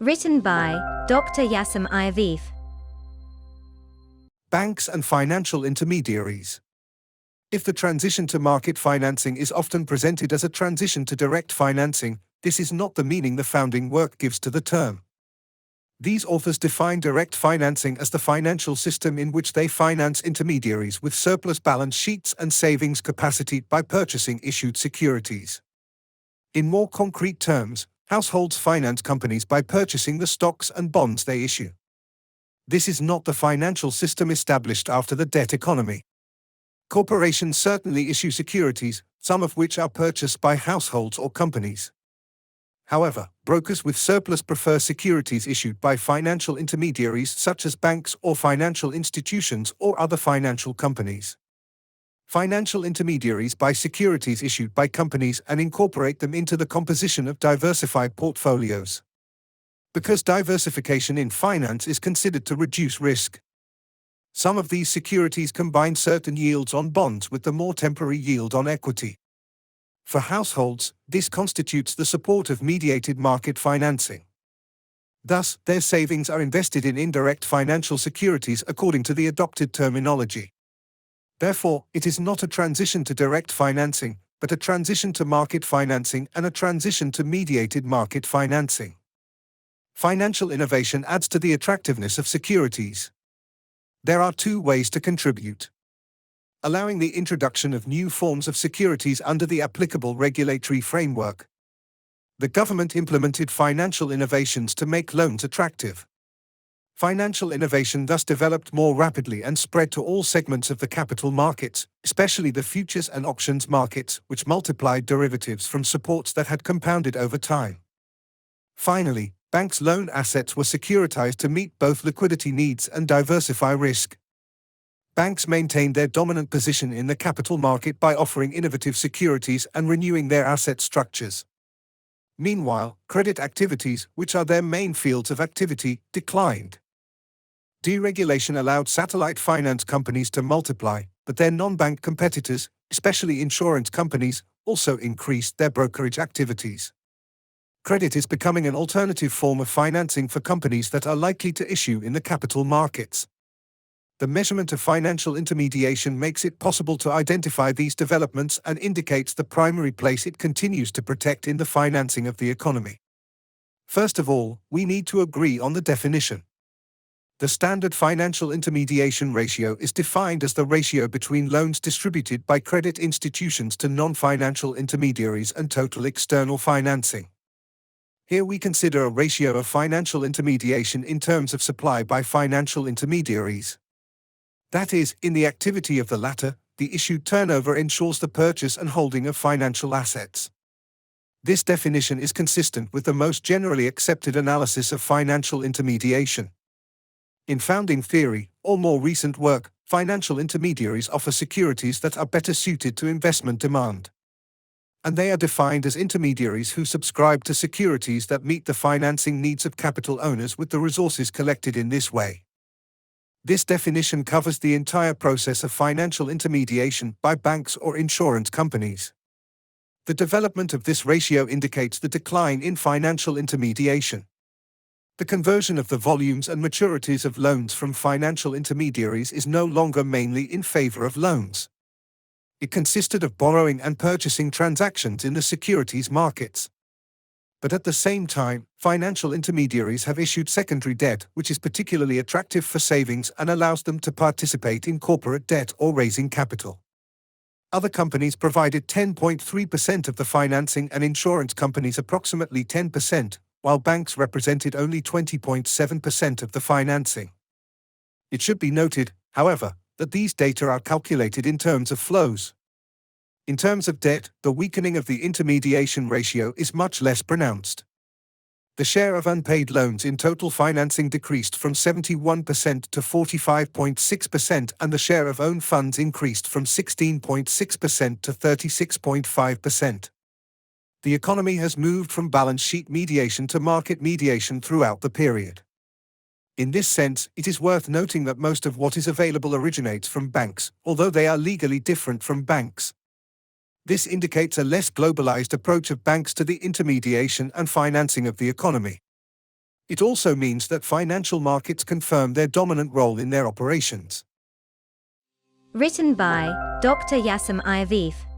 Written by Dr. Yaşam Ayavefe. Banks and financial intermediaries. If the transition to market financing is often presented as a transition to direct financing, this is not the meaning the founding work gives to the term. These authors define direct financing as the financial system in which they finance intermediaries with surplus balance sheets and savings capacity by purchasing issued securities. In more concrete terms, households finance companies by purchasing the stocks and bonds they issue. This is not the financial system established after the debt economy. Corporations certainly issue securities, some of which are purchased by households or companies. However, brokers with surplus prefer securities issued by financial intermediaries such as banks or financial institutions or other financial companies. Financial intermediaries buy securities issued by companies and incorporate them into the composition of diversified portfolios. Because diversification in finance is considered to reduce risk, some of these securities combine certain yields on bonds with the more temporary yield on equity. For households, this constitutes the support of mediated market financing. Thus, their savings are invested in indirect financial securities according to the adopted terminology. Therefore, it is not a transition to direct financing, but a transition to market financing and a transition to mediated market financing. Financial innovation adds to the attractiveness of securities. There are two ways to contribute: allowing the introduction of new forms of securities under the applicable regulatory framework. The government implemented financial innovations to make loans attractive. Financial innovation thus developed more rapidly and spread to all segments of the capital markets, especially the futures and options markets, which multiplied derivatives from supports that had compounded over time. Finally, banks' loan assets were securitized to meet both liquidity needs and diversify risk. Banks maintained their dominant position in the capital market by offering innovative securities and renewing their asset structures. Meanwhile, credit activities, which are their main fields of activity, declined. Deregulation allowed satellite finance companies to multiply, but their non-bank competitors, especially insurance companies, also increased their brokerage activities. Credit is becoming an alternative form of financing for companies that are likely to issue in the capital markets. The measurement of financial intermediation makes it possible to identify these developments and indicates the primary place it continues to protect in the financing of the economy. First of all, we need to agree on the definition. The standard financial intermediation ratio is defined as the ratio between loans distributed by credit institutions to non-financial intermediaries and total external financing. Here we consider a ratio of financial intermediation in terms of supply by financial intermediaries. That is, in the activity of the latter, the issued turnover ensures the purchase and holding of financial assets. This definition is consistent with the most generally accepted analysis of financial intermediation. In founding theory, or more recent work, financial intermediaries offer securities that are better suited to investment demand. And they are defined as intermediaries who subscribe to securities that meet the financing needs of capital owners with the resources collected in this way. This definition covers the entire process of financial intermediation by banks or insurance companies. The development of this ratio indicates the decline in financial intermediation. The conversion of the volumes and maturities of loans from financial intermediaries is no longer mainly in favor of loans. It consisted of borrowing and purchasing transactions in the securities markets. But at the same time, financial intermediaries have issued secondary debt, which is particularly attractive for savings and allows them to participate in corporate debt or raising capital. Other companies provided 10.3% of the financing and insurance companies approximately 10%, while banks represented only 20.7% of the financing. It should be noted, however, that these data are calculated in terms of flows. In terms of debt, the weakening of the intermediation ratio is much less pronounced. The share of unpaid loans in total financing decreased from 71% to 45.6%, and the share of own funds increased from 16.6% to 36.5%. The economy has moved from balance sheet mediation to market mediation throughout the period. In this sense, it is worth noting that most of what is available originates from banks, although they are legally different from banks. This indicates a less globalized approach of banks to the intermediation and financing of the economy. It also means that financial markets confirm their dominant role in their operations. Written by Dr. Yaşam Ayavefe.